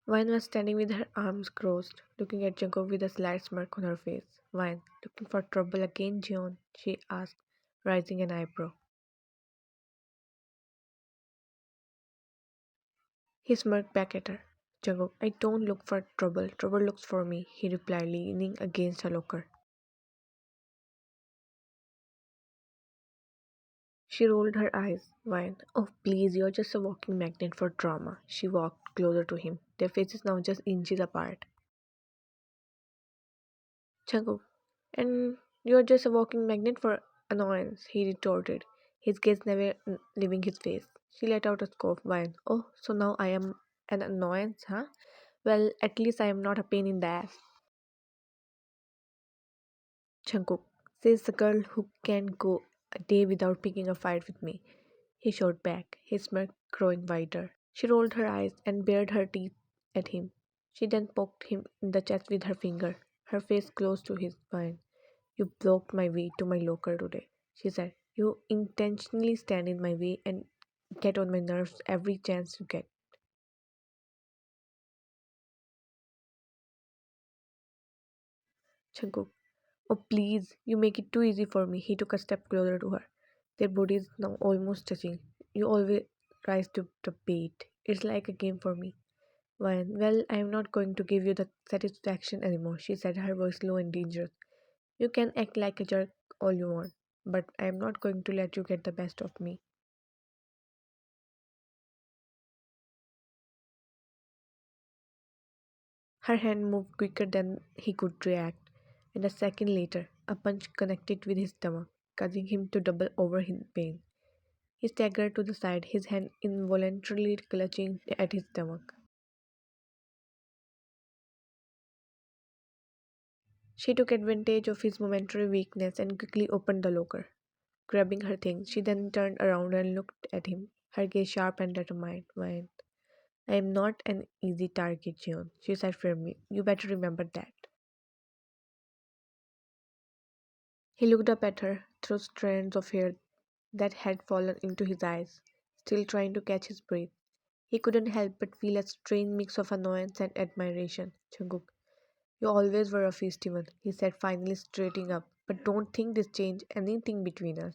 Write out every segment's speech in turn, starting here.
Vine was standing with her arms crossed, looking at Jungkook with a slight smirk on her face. Vine, looking for trouble again, Jeon? She asked, raising an eyebrow. He smirked back at her. Jungkook, I don't look for trouble. Trouble looks for me, he replied, leaning against her locker. She rolled her eyes. Vine, oh please, you're just a walking magnet for drama. She walked closer to him, their faces now just inches apart. Jungkook, and you're just a walking magnet for annoyance, he retorted, his gaze never leaving his face. She let out a scoff. Vine, oh, so now I am an annoyance, huh? Well, at least I am not a pain in the ass. Jungkook, says the girl who can't go a day without picking a fight with me. He shot back, his smirk growing wider. She rolled her eyes and bared her teeth at him. She then poked him in the chest with her finger, her face close to his. Vine, you blocked my way to my locker today, she said. You intentionally stand in my way and get on my nerves every chance you get. Jungkook, oh please, you make it too easy for me. He took a step closer to her, their bodies now almost touching. You always rise to the bait. It's like a game for me. Well, I am not going to give you the satisfaction anymore, she said, her voice low and dangerous. You can act like a jerk all you want, but I am not going to let you get the best of me. Her hand moved quicker than he could react, and a second later, a punch connected with his stomach, causing him to double over in pain. He staggered to the side, his hand involuntarily clutching at his stomach. She took advantage of his momentary weakness and quickly opened the locker. Grabbing her things, she then turned around and looked at him, her gaze sharp and determined. Wine. I am not an easy target, Jeon, she said firmly. You better remember that. He looked up at her through strands of hair that had fallen into his eyes, still trying to catch his breath. He couldn't help but feel a strange mix of annoyance and admiration. Jungkook, you always were a festival, he said, finally straightening up. But don't think this changed anything between us.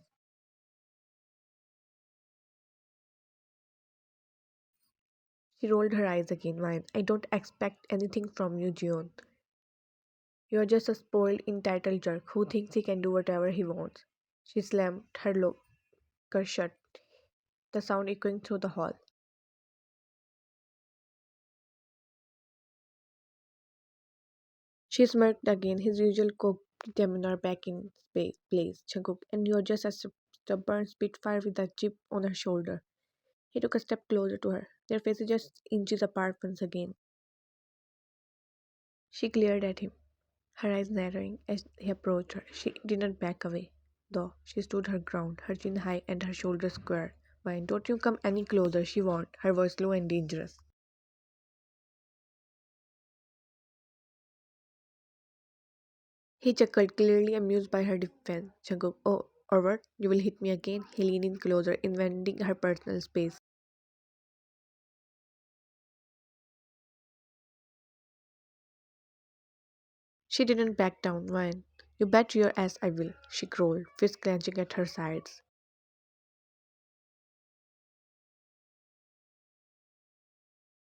She rolled her eyes again. Mine, I don't expect anything from you, Jeon. You're just a spoiled, entitled jerk who thinks he can do whatever he wants. She slammed her locker shut, the sound echoing through the hall. She smirked again, his usual cocked demeanor back in place. Jungkook, and you're just a stubborn spitfire with a chip on her shoulder. He took a step closer to her, their faces just inches apart once again. She glared at him, her eyes narrowing as he approached her. She did not back away, though. She stood her ground, her chin high and her shoulders square. Why don't you come any closer, she warned, her voice low and dangerous. He chuckled, clearly amused by her defense. Jungkook, oh, or what? You will hit me again? He leaned in closer, invading her personal space. She didn't back down. Why? You bet your ass I will, she growled, fist clenching at her sides.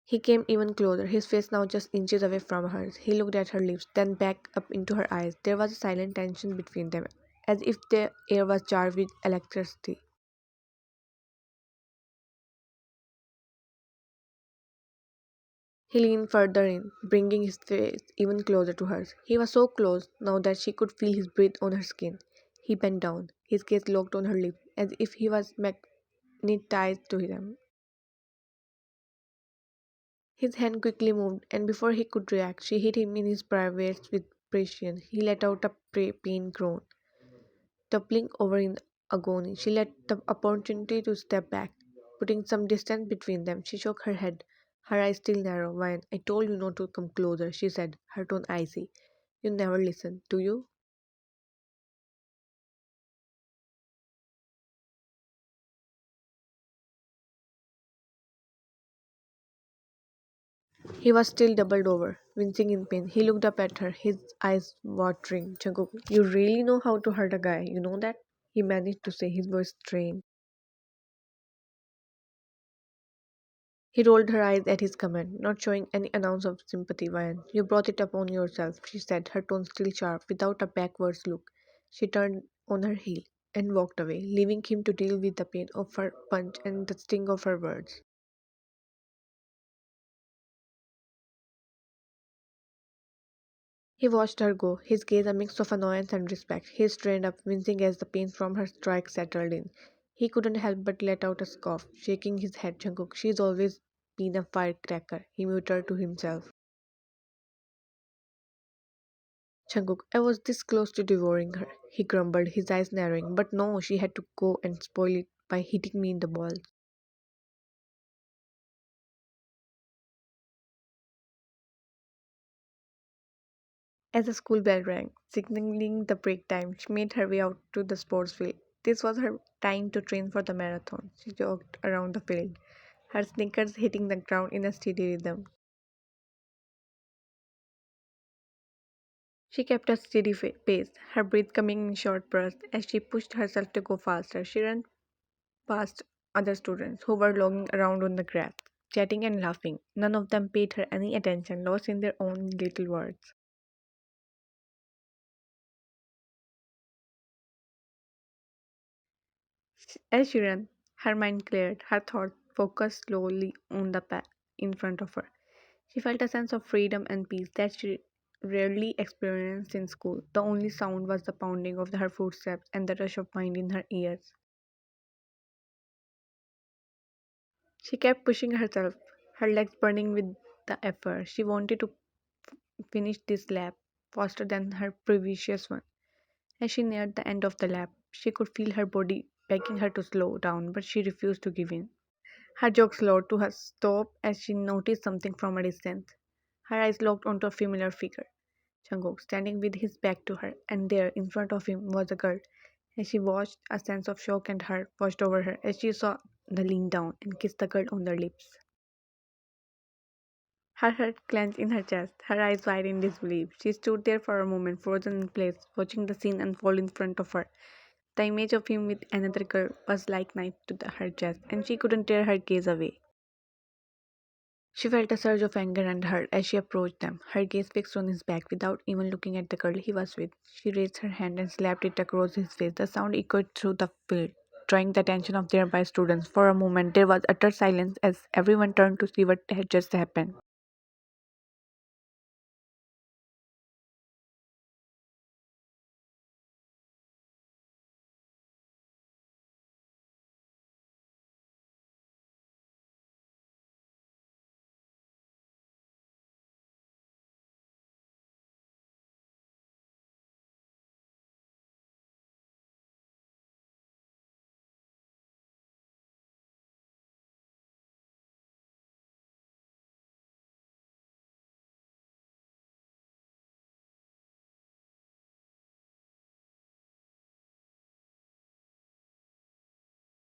He came even closer, his face now just inches away from hers. He looked at her lips, then back up into her eyes. There was a silent tension between them, as if the air was charged with electricity. He leaned further in, bringing his face even closer to hers. He was so close now that she could feel his breath on her skin. He bent down, his gaze locked on her lips, as if he was magnetized to them. His hand quickly moved, and before he could react, she hit him in his privates with precision. He let out a pain groan. Toppling over in agony, she let the opportunity to step back, putting some distance between them. She shook her head, her eyes still narrow. Wine, I told you not to come closer, she said, her tone icy. You never listen, do you? He was still doubled over, wincing in pain. He looked up at her, his eyes watering. Jungkook, you really know how to hurt a guy, you know that? He managed to say, his voice strained. He rolled her eyes at his comment, not showing any ounce of sympathy. Ryan, you brought it upon yourself, she said, her tone still sharp, without a backwards look. She turned on her heel and walked away, leaving him to deal with the pain of her punch and the sting of her words. He watched her go, his gaze a mix of annoyance and respect. He strained up, wincing as the pain from her strike settled in. He couldn't help but let out a scoff, shaking his head. Jungkook, she's always been a firecracker, he muttered to himself. Jungkook, I was this close to devouring her, he grumbled, his eyes narrowing. But no, she had to go and spoil it by hitting me in the balls. As the school bell rang, signaling the break time, she made her way out to the sports field. This was her time to train for the marathon. She jogged around the field, her sneakers hitting the ground in a steady rhythm. She kept a steady pace, her breath coming in short bursts as she pushed herself to go faster. She ran past other students who were lounging around on the grass, chatting and laughing. None of them paid her any attention, lost in their own little worlds. As she ran, her mind cleared, her thoughts focused slowly on the path in front of her. She felt a sense of freedom and peace that she rarely experienced in school. The only sound was the pounding of her footsteps and the rush of mind in her ears. She kept pushing herself, her legs burning with the effort. She wanted to finish this lap faster than her previous one. As she neared the end of the lap, she could feel her body begging her to slow down, but she refused to give in. Her jog slowed to a stop as she noticed something from a distance. Her eyes locked onto a familiar figure, Jungkook, standing with his back to her, and there, in front of him, was a girl. As she watched, a sense of shock and hurt washed over her as she saw the lean down and kiss the girl on the lips. Her heart clenched in her chest, her eyes wide in disbelief. She stood there for a moment, frozen in place, watching the scene unfold in front of her. The image of him with another girl was like knife to her chest, and she couldn't tear her gaze away. She felt a surge of anger and hurt as she approached them, her gaze fixed on his back without even looking at the girl he was with. She raised her hand and slapped it across his face. The sound echoed through the field, drawing the attention of nearby students. For a moment, there was utter silence as everyone turned to see what had just happened.